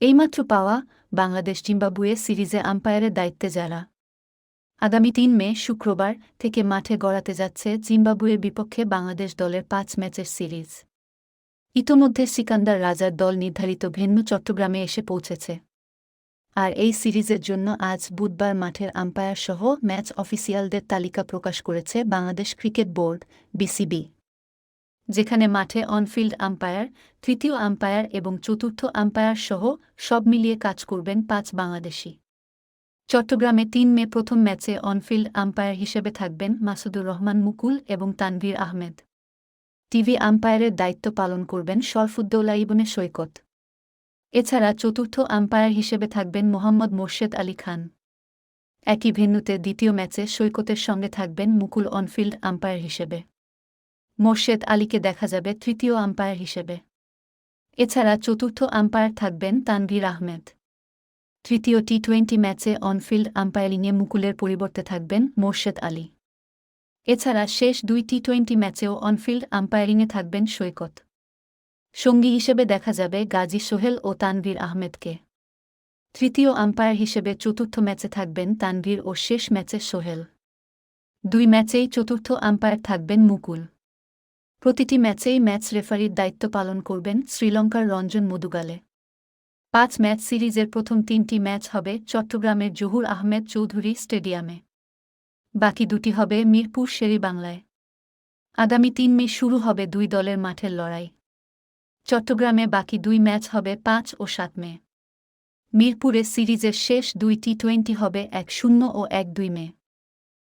এইমাত্র পাওয়া বাংলাদেশ জিম্বাবুয়ে সিরিজে আম্পায়ারের দায়িত্বে যারা আগামী ৩ মে শুক্রবার থেকে মাঠে গড়াতে যাচ্ছে জিম্বাবুয়ের বিপক্ষে বাংলাদেশ দলের ৫ ম্যাচের সিরিজ। ইতোমধ্যে সিকান্দার রাজার দল নির্ধারিত ভেন্যু চট্টগ্রামে এসে পৌঁছেছে। আর এই সিরিজের জন্য আজ বুধবার মাঠের আম্পায়ার সহ ম্যাচ অফিসিয়ালদের তালিকা প্রকাশ করেছে বাংলাদেশ ক্রিকেট বোর্ড বিসিবি, যেখানে মাঠে অনফিল্ড আম্পায়ার, তৃতীয় আম্পায়ার এবং চতুর্থ আম্পায়ার সহ সব মিলিয়ে কাজ করবেন ৫ বাংলাদেশি। চট্টগ্রামে ৩ মে প্রথম ম্যাচে অনফিল্ড আম্পায়ার হিসেবে থাকবেন মাসুদুর রহমান মুকুল এবং তানভীর আহমেদ। টিভি আম্পায়ারের দায়িত্ব পালন করবেন শরফুদ্দৌলা ইবনে সৈকত। এছাড়া চতুর্থ আম্পায়ার হিসেবে থাকবেন মোহাম্মদ মোর্শেদ আলী খান। একই ভেন্যুতে দ্বিতীয় ম্যাচে সৈকতের সঙ্গে থাকবেন মুকুল অনফিল্ড আম্পায়ার হিসেবে। মোর্শেদ আলীকে দেখা যাবে তৃতীয় আম্পায়ার হিসেবে। এছাড়া চতুর্থ আম্পায়ার থাকবেন তানভীর আহমেদ। তৃতীয় টি-20 ম্যাচে অনফিল্ড আম্পায়ারিংয়ে মুকুলের পরিবর্তে থাকবেন মোর্শেদ আলী। এছাড়া শেষ ২ টি-20 ম্যাচেও অনফিল্ড আম্পায়ারিংয়ে থাকবেন সৈকত। সঙ্গী হিসেবে দেখা যাবে গাজী সোহেল ও তানভীর আহমেদকে। তৃতীয় আম্পায়ার হিসেবে চতুর্থ ম্যাচে থাকবেন তানভীর ও শেষ ম্যাচে সোহেল। ২ ম্যাচেই চতুর্থ আম্পায়ার থাকবেন মুকুল। প্রতিটি ম্যাচেই ম্যাচ রেফারির দায়িত্ব পালন করবেন শ্রীলঙ্কার রঞ্জন মুদুগালে। ৫ ম্যাচ সিরিজের প্রথম ৩টি ম্যাচ হবে চট্টগ্রামের জহুর আহমেদ চৌধুরী স্টেডিয়ামে। বাকি দুটি হবে মিরপুর শেরেবাংলায়। আগামী ৩ মে শুরু হবে দুই দলের মাঠের লড়াই। চট্টগ্রামে বাকি ২ ম্যাচ হবে ৫ ও ৭ মে। মিরপুরে সিরিজের শেষ ২ টি-20 হবে ১-০ ও ১-২ মে।